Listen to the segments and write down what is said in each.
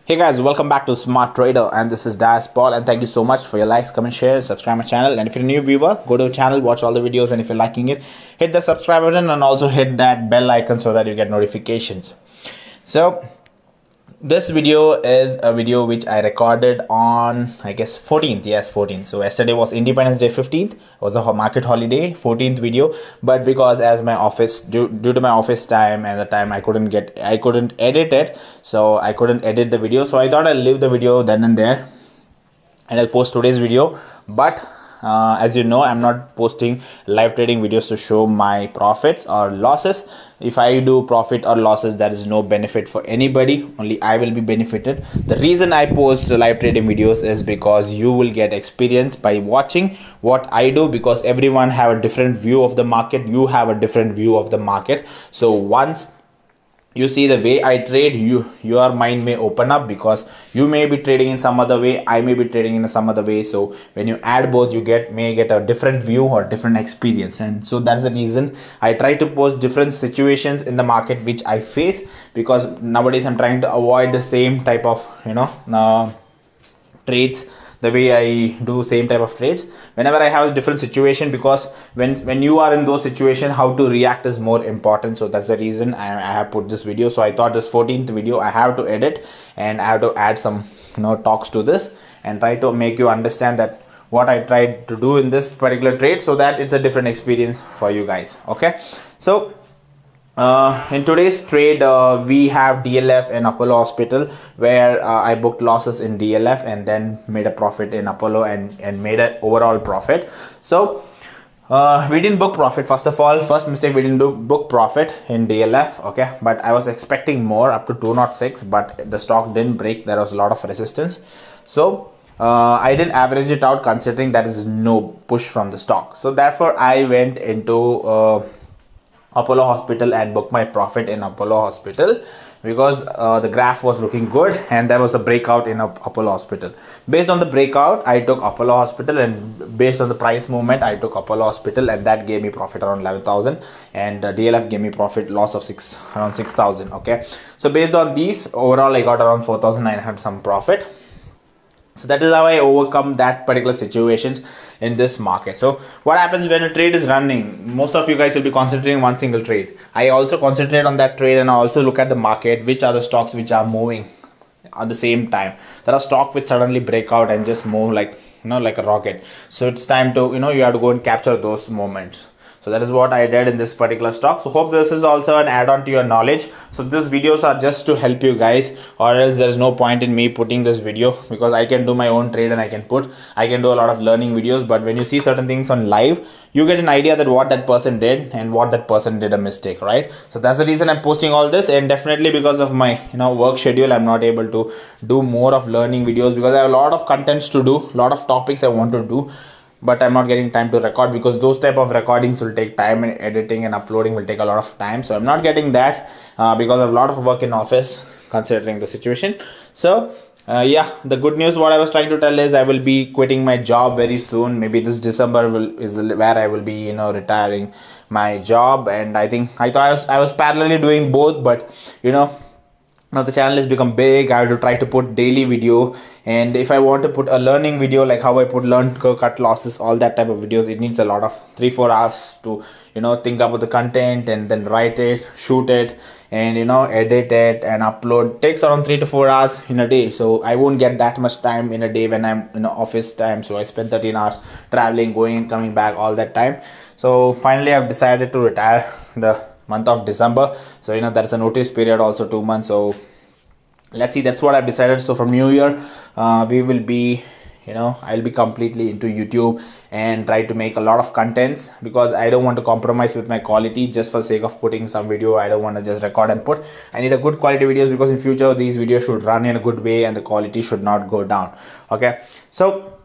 Hey guys, welcome back to Smart Trader, and this is Das Paul, and thank you so much for your likes, comment, share, subscribe my channel. And if you're a new viewer, go to the channel, watch all the videos, and if you're liking it, hit the subscribe button and also hit that bell icon so that you get notifications. So this video is a video which I recorded on, I guess, 14th. Yes, 14th. So yesterday was Independence Day. 15th was a market holiday. 14th video, but because as my office due to my office time and the time I couldn't edit it, so I couldn't edit the video. So I thought I'll leave the video then and there, and I'll post today's video. But as you know, I'm not posting live trading videos to show my profits or losses. If I do profit or losses, there is no benefit for anybody, only I will be benefited. The reason I post live trading videos is because you will get experience by watching what I do, because everyone have a different view of the market. You have a different view of the market. So once you see the way I trade, your mind may open up, because you may be trading in some other way, I may be trading in some other way. So when you add both, you may get a different view or different experience. And so that's the reason I try to post different situations in the market which I face, because nowadays I'm trying to avoid the same type of trades, the way I do same type of trades whenever I have a different situation, because when you are in those situations, how to react is more important. So that's the reason I have put this video. So I thought this 14th video I have to edit, and I have to add some talks to this and try to make you understand that what I tried to do in this particular trade, so that it's a different experience for you guys. Okay, so in today's trade, we have DLF and Apollo Hospital, where I booked losses in DLF and then made a profit in Apollo and made an overall profit. So we didn't book profit. First of all, first mistake, we didn't book profit in DLF. Okay, but I was expecting more, up to 206, but the stock didn't break. There was a lot of resistance. So I didn't average it out, considering there is no push from the stock. So therefore I went into Apollo Hospital and booked my profit in Apollo Hospital, because the graph was looking good and there was a breakout in Apollo Hospital. Based on the breakout, I took Apollo Hospital, and based on the price movement, I took Apollo Hospital, and that gave me profit around 11,000, and DLF gave me profit loss of around 6,000. Okay, so based on these, overall I got around 4,900 some profit. So that is how I overcome that particular situations in this market. So what happens when a trade is running? Most of you guys will be concentrating on one single trade. I also concentrate on that trade, and I also look at the market, which are the stocks which are moving at the same time. There are stocks which suddenly break out and just move like like a rocket. So it's time to you have to go and capture those moments. So that is what I did in this particular stock. So hope this is also an add-on to your knowledge. So these videos are just to help you guys, or else there's no point in me putting this video, because I can do my own trade and I can do a lot of learning videos. But when you see certain things on live, you get an idea that what that person did and what that person did a mistake, right? So that's the reason I'm posting all this. And definitely because of my work schedule, I'm not able to do more of learning videos, because I have a lot of contents to do, a lot of topics I want to do, but I'm not getting time to record, because those type of recordings will take time, and editing and uploading will take a lot of time. So I'm not getting that because of a lot of work in office, considering the situation. So yeah, the good news what I was trying to tell is I will be quitting my job very soon. Maybe this December is where I will be retiring my job. And I thought I was parallelly doing both, but now the channel has become big. I have to try to put daily video, and if I want to put a learning video, like how I put learn cut losses, all that type of videos, it needs a lot of 3-4 hours to think about the content, and then write it, shoot it, and edit it and upload. It takes around 3 to 4 hours in a day. So I won't get that much time in a day when I'm in office time. So I spend 13 hours traveling, going and coming back, all that time. So finally I've decided to retire the month of December. So there's a notice period also, 2 months. So let's see, that's what I've decided. So from New Year, we will be I'll be completely into YouTube and try to make a lot of contents, because I don't want to compromise with my quality just for sake of putting some video. I don't want to just record and put. I need a good quality videos, because in future these videos should run in a good way and the quality should not go down. Okay, so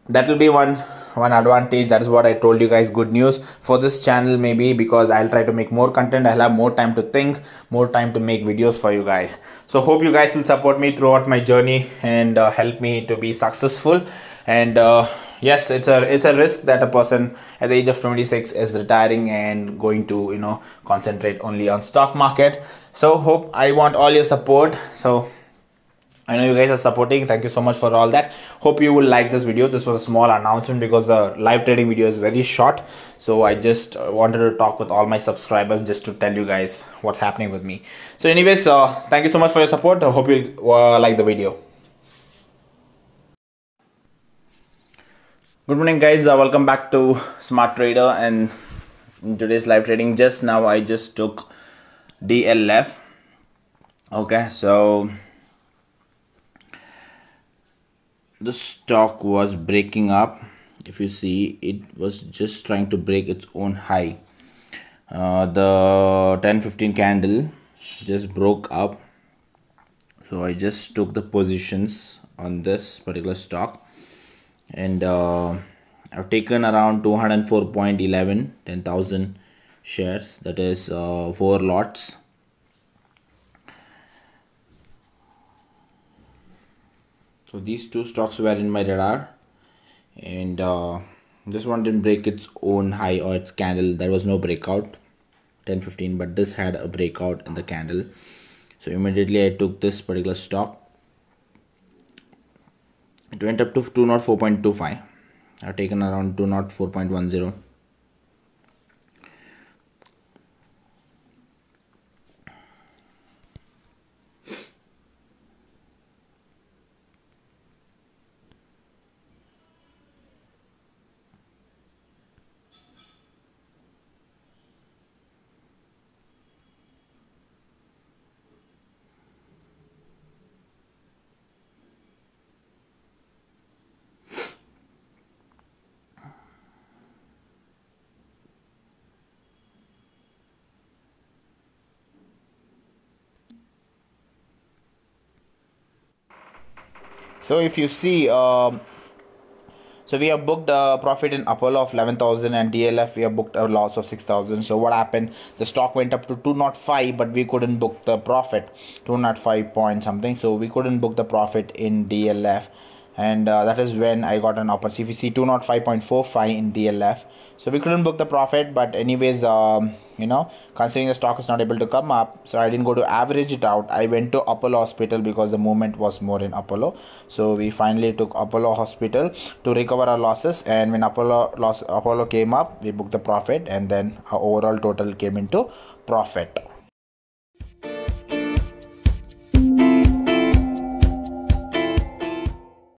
that will be one advantage. That is what I told you guys. Good news for this channel, maybe, because I'll try to make more content. I'll have more time to think, more time to make videos for you guys. So hope you guys will support me throughout my journey and help me to be successful. And yes, it's a risk that a person at the age of 26 is retiring and going to concentrate only on stock market. So I want all your support. So I know you guys are supporting. Thank you so much for all that. Hope you will like this video. This was a small announcement because the live trading video is very short. So I just wanted to talk with all my subscribers just to tell you guys what's happening with me. So anyways, thank you so much for your support. I hope you like the video. Good morning guys. Welcome back to Smart Trader, and in today's live trading, just now I just took DLF. Okay, so the stock was breaking up. If you see, it was just trying to break its own high. The 10-15 candle just broke up, so I just took the positions on this particular stock, and I've taken around 204.11 10,000 shares, that is 4 lots. So these two stocks were in my radar, and this one didn't break its own high or its candle. There was no breakout 10-15, but this had a breakout in the candle. So immediately I took this particular stock. It went up to 204.25. I've taken around 204.10. So if you see, so we have booked a profit in Apollo of 11,000, and DLF we have booked a loss of 6,000. So what happened? The stock went up to 205, but we couldn't book the profit, 205 point something. So we couldn't book the profit in DLF, and that is when I got an opportunity. If you see 205.45 in DLF, so we couldn't book the profit. But anyways, considering the stock is not able to come up, so I didn't go to average it out. I went to Apollo Hospital because the movement was more in Apollo. So we finally took Apollo Hospital to recover our losses, and when Apollo came up, we booked the profit, and then our overall total came into profit.